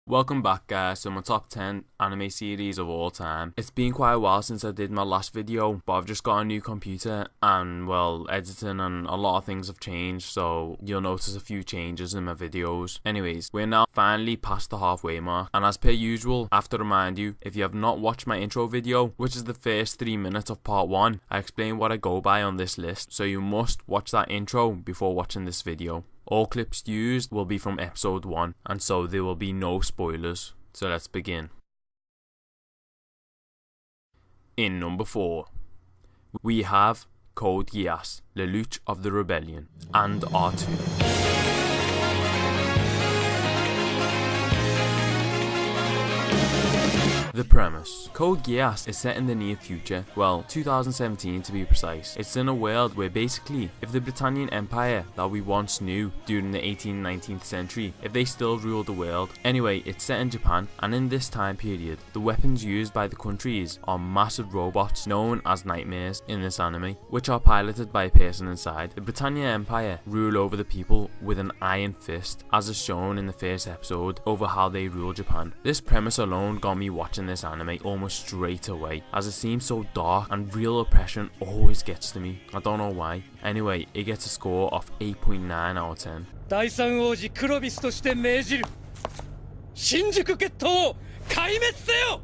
Welcome back guys to my top 10 anime series of all time. It's been quite a while since I did my last video, but I've just got a new computer and well, editing and a lot of things have changed, so you'll notice a few changes in my videos. Anyways, we're now finally past the halfway mark, and as per usual, I have to remind you, if you have not watched my intro video, which is the first 3 minutes of part 1, I explain what I go by on this list, so you must watch that intro before watching this video. All clips used will be from episode 1, and so there will be no spoilers. So let's begin. In number 4, we have Code Geass, Lelouch of the Rebellion, and R2. The premise. Code Geass is set in the near future, well, 2017 to be precise. It's in a world where basically, if the Britannian Empire that we once knew during the 18th, 19th century, if they still ruled the world. Anyway, it's set in Japan, and in this time period, the weapons used by the countries are massive robots known as nightmares in this anime, which are piloted by a person inside. The Britannian Empire rule over the people with an iron fist, as is shown in the first episode over how they rule Japan. This premise alone got me watching this anime almost straight away, as it seems so dark and real oppression always gets to me. I don't know why. Anyway, it gets a score of 8.9 out of 10. 第三王子クロビスとして命じる新宿決闘を壊滅せよ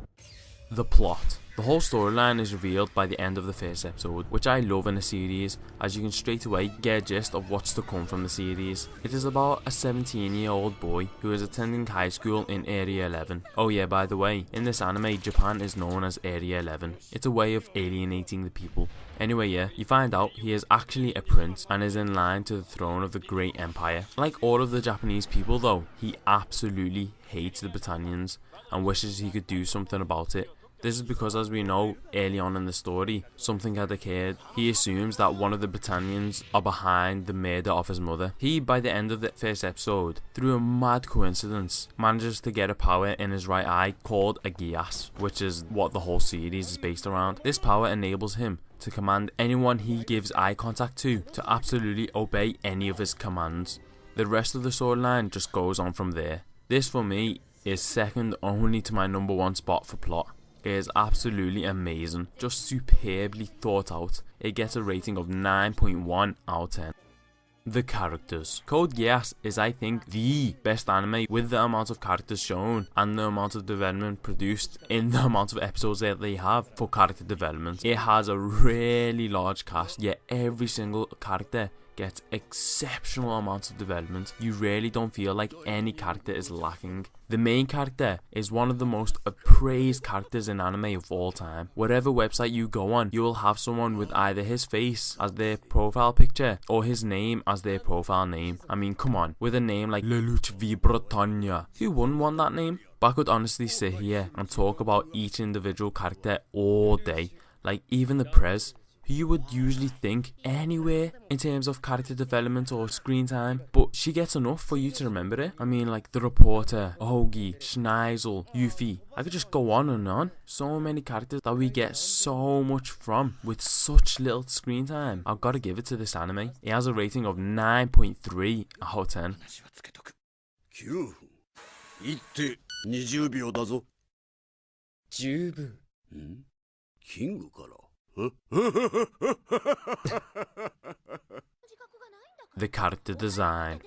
The plot. The whole storyline is revealed by the end of the first episode, which I love in a series, as you can straight away get a gist of what's to come from the series. It is about a 17-year-old boy who is attending high school in Area 11. Oh yeah, by the way, in this anime, Japan is known as Area 11. It's a way of alienating the people. Anyway, yeah, you find out he is actually a prince and is in line to the throne of the great empire. Like all of the Japanese people though, he absolutely hates the Britannians and wishes he could do something about it. This is because, as we know early on in the story, something had occurred. He assumes that one of the Britannians are behind the murder of his mother. He, by the end of the first episode, through a mad coincidence, manages to get a power in his right eye called a Geass, which is what the whole series is based around. This power enables him to command anyone he gives eye contact to absolutely obey any of his commands. The rest of the storyline just goes on from there. This for me is second only to my number 1 spot for plot. It is absolutely amazing, just superbly thought out. It gets a rating of 9.1 out of 10. The characters. Code Geass is, I think, the best anime with the amount of characters shown and the amount of development produced in the amount of episodes that they have for character development. It has a really large cast, yet every single character gets exceptional amounts of development. You really don't feel like any character is lacking. The main character is one of the most appraised characters in anime of all time. Whatever website you go on, you will have someone with either his face as their profile picture or his name as their profile name. I mean, come on, with a name like Lelouch v Britannia, who wouldn't want that name? But I could honestly sit here and talk about each individual character all day. Like even the Prez, who you would usually think anywhere in terms of character development or screen time, but she gets enough for you to remember it. I mean, like the reporter, Ogi, Schneisel, Yuffie. I could just go on and on. So many characters that we get so much from with such little screen time. I've got to give it to this anime. It has a rating of 9.3 out of 10. 9分行って20秒だぞ十分キングから The character design.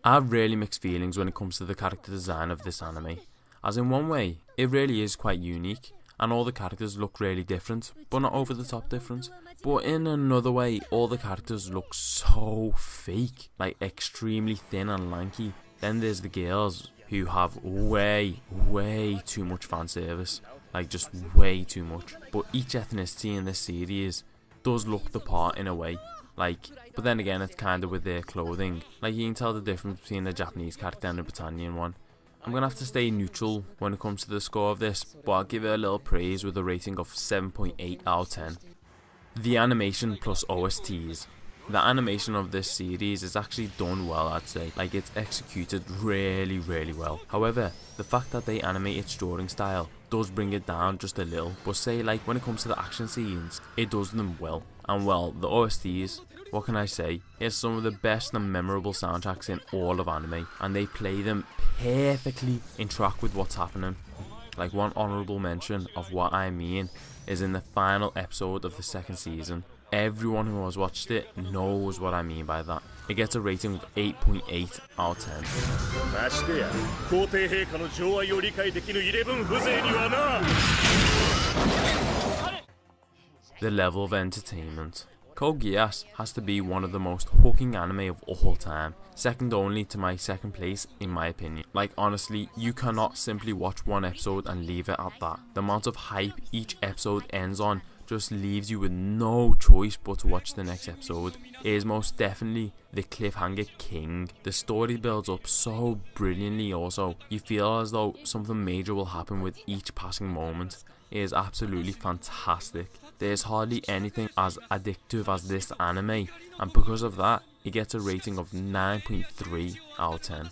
I have really mixed feelings when it comes to the character design of this anime. As in one way, it really is quite unique, and all the characters look really different, but not over the top different. But in another way, all the characters look so fake, like extremely thin and lanky. Then there's the girls, who have way too much fan service. Like just way too much. But each ethnicity in this series does look the part in a way. Like, but then again, it's kind of with their clothing. Like you can tell the difference between the Japanese character and the Britannian one. I'm gonna have to stay neutral when it comes to the score of this, but I'll give it a little praise with a rating of 7.8 out of 10. The animation plus OSTs. The animation of this series is actually done well, I'd say. Like, it's executed really well. However, the fact that they animate its drawing style does bring it down just a little. But say, like, when it comes to the action scenes, it does them well. And well, the OSTs, What can I say? It's some of the best and memorable soundtracks in all of anime, and they play them perfectly in track with what's happening. Like, one honourable mention of what I mean is in the final episode of the second season. Everyone who has watched it knows what I mean by that. It gets a rating of 8.8 out of 10. ましてや皇帝陛下の情愛を理解できぬ11風情にはな。 The level of entertainment. Code Geass has to be one of the most hooking anime of all time, second only to my second place in my opinion. Like, honestly, you cannot simply watch one episode and leave it at that. The amount of hype each episode ends on just leaves you with no choice but to watch the next episode. It is most definitely the cliffhanger king. The story builds up so brilliantly also. You feel as though something major will happen with each passing moment. It is absolutely fantastic. There is hardly anything as addictive as this anime, and because of that, it gets a rating of 9.3 out of 10.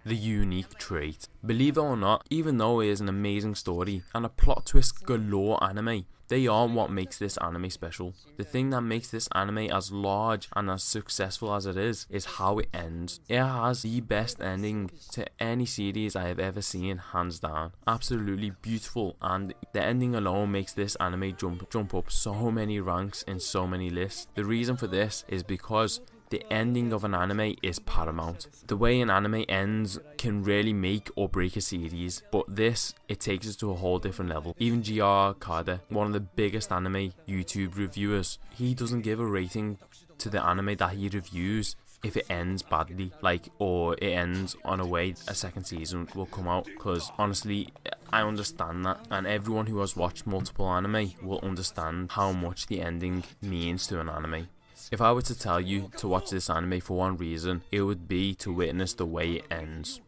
The unique trait. Believe it or not, even though it is an amazing story and a plot twist galore anime, they are what makes this anime special. The thing that makes this anime as large and as successful as it is how it ends. It has the best ending to any series I have ever seen, hands down. Absolutely beautiful, and the ending alone makes this anime jump up so many ranks in so many lists. The reason for this is because the ending of an anime is paramount. The way an anime ends can really make or break a series, but this, it takes us to a whole different level. Even Geass, one of the biggest anime YouTube reviewers, he doesn't give a rating to the anime that he reviews if it ends badly, like, or it ends on a way a second season will come out, because honestly, I understand that, and everyone who has watched multiple anime will understand how much the ending means to an anime. If I were to tell you to watch this anime for one reason, it would be to witness the way it ends.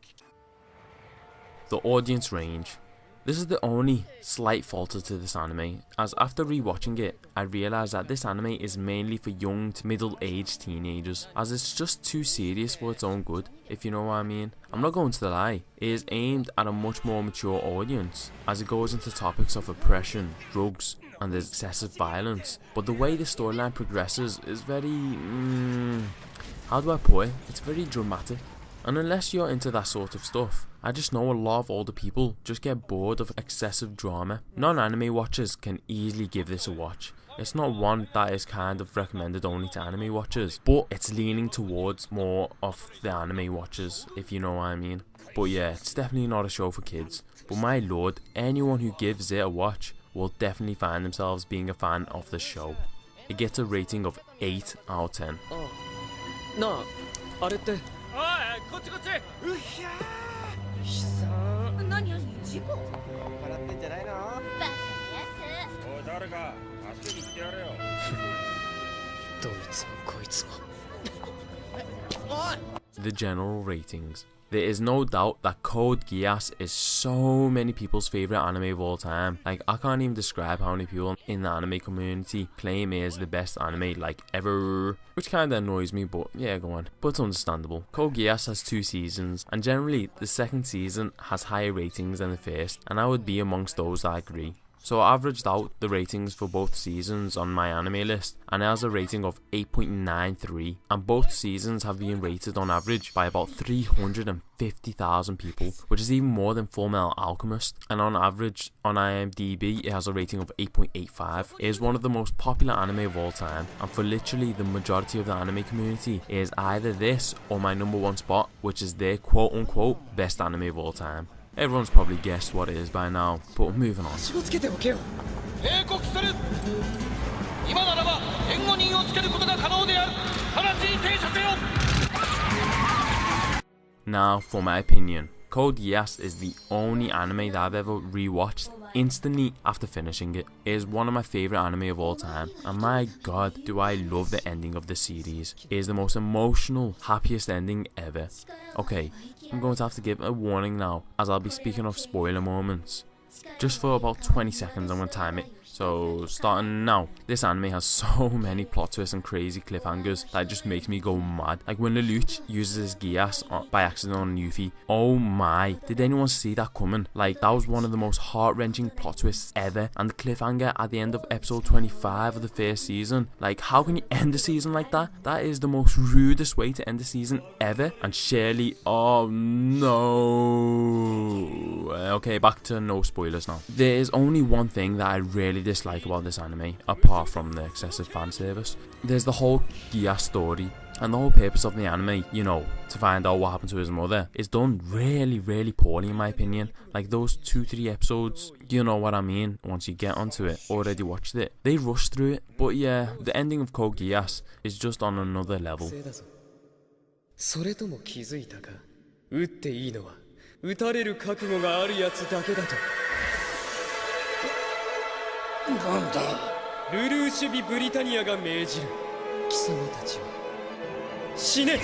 The audience range. This is the only slight falter to this anime, as after rewatching it, I realised that this anime is mainly for young to middle-aged teenagers, as it's just too serious for its own good, if you know what I mean. I'm not going to lie, it is aimed at a much more mature audience, as it goes into topics of oppression, drugs, and there's excessive violence, but the way the storyline progresses is very, how do I put it? It's very dramatic. And unless you're into that sort of stuff, I just know a lot of older people just get bored of excessive drama. Non-anime watchers can easily give this a watch. It's not one that is kind of recommended only to anime watchers, but it's leaning towards more of the anime watchers, if you know what I mean. But yeah, it's definitely not a show for kids. But my lord, anyone who gives it a watch will definitely find themselves being a fan of the show. It gets a rating of 8 out of 10. なあ、あれって。おい、こっちこっち。うひゃー。悲惨。何事故？笑ってんじゃないの？バカやつ。おい、誰か助けに来てやれよ。どいつもこいつも。おい。The general ratings. There is no doubt that Code Geass is so many people's favourite anime of all time. Like, I can't even describe how many people in the anime community claim it is the best anime, like, ever. Which kinda annoys me, but yeah, go on. But it's understandable. Code Geass has 2 seasons, and generally, the second season has higher ratings than the first, and I would be amongst those that agree. So I averaged out the ratings for both seasons on my anime list, and it has a rating of 8.93, and both seasons have been rated on average by about 350,000 people, which is even more than Fullmetal Alchemist, and on average on IMDb it has a rating of 8.85. It is one of the most popular anime of all time, and for literally the majority of the anime community, it is either this or my #1 spot, which is their quote unquote best anime of all time. Everyone's probably guessed what it is by now, but moving on. Now for my opinion. Code Geass is the only anime that I've ever rewatched instantly after finishing it. It is one of my favourite anime of all time, and my god do I love the ending of the series. It is the most emotional, happiest ending ever. Okay, I'm going to have to give a warning now, as I'll be speaking of spoiler moments. Just for about 20 seconds I'm going to time it, So starting now, this anime has so many plot twists and crazy cliffhangers that it just makes me go mad. Like when Lelouch uses his Geass by accident on Yuffie. Oh my, did anyone see that coming? Like that was one of the most heart-wrenching plot twists ever, and the cliffhanger at the end of episode 25 of the first season. Like how can you end the season like that? That is the most rudest way to end the season ever. And Shirley, oh no. Okay, back to no spoilers now. There is only one thing that I really dislike about this anime, apart from the excessive fan service. There's the whole Geass story, and the whole purpose of the anime, you know, to find out what happened to his mother, is done really poorly in my opinion. Like those 2-3 episodes, you know what I mean, once you get onto it, already watched it, they rush through it. But yeah, the ending of Code Geass is just on another level. それとも気づいたか。撃っていいのは撃たれる覚悟があるやつだけだと。なんだ。ルルーシュビ・ブリタニアが命じる。貴様たちは死ね。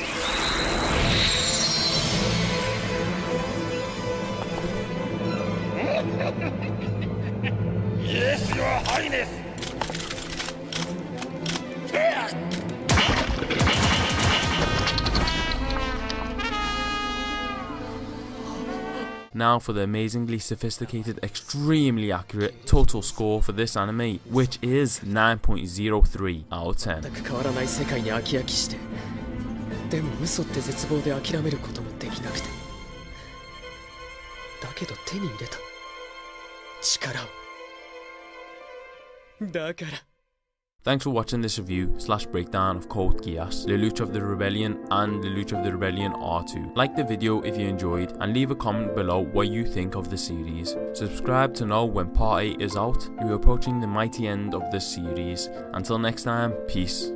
Yes, Your Highness. Now for the amazingly sophisticated, extremely accurate total score for this anime, which is 9.03 out of 10. 全く変わらない世界に飽き飽きして、でも嘘って絶望で諦めることもできなくて、だけど手に入れた力を。だから。Thanks for watching this review/breakdown of Code Geass, Lelouch of the Rebellion and Lelouch of the Rebellion R2. Like the video if you enjoyed, and leave a comment below what you think of the series. Subscribe to know when part 8 is out. We're approaching the mighty end of this series. Until next time, peace.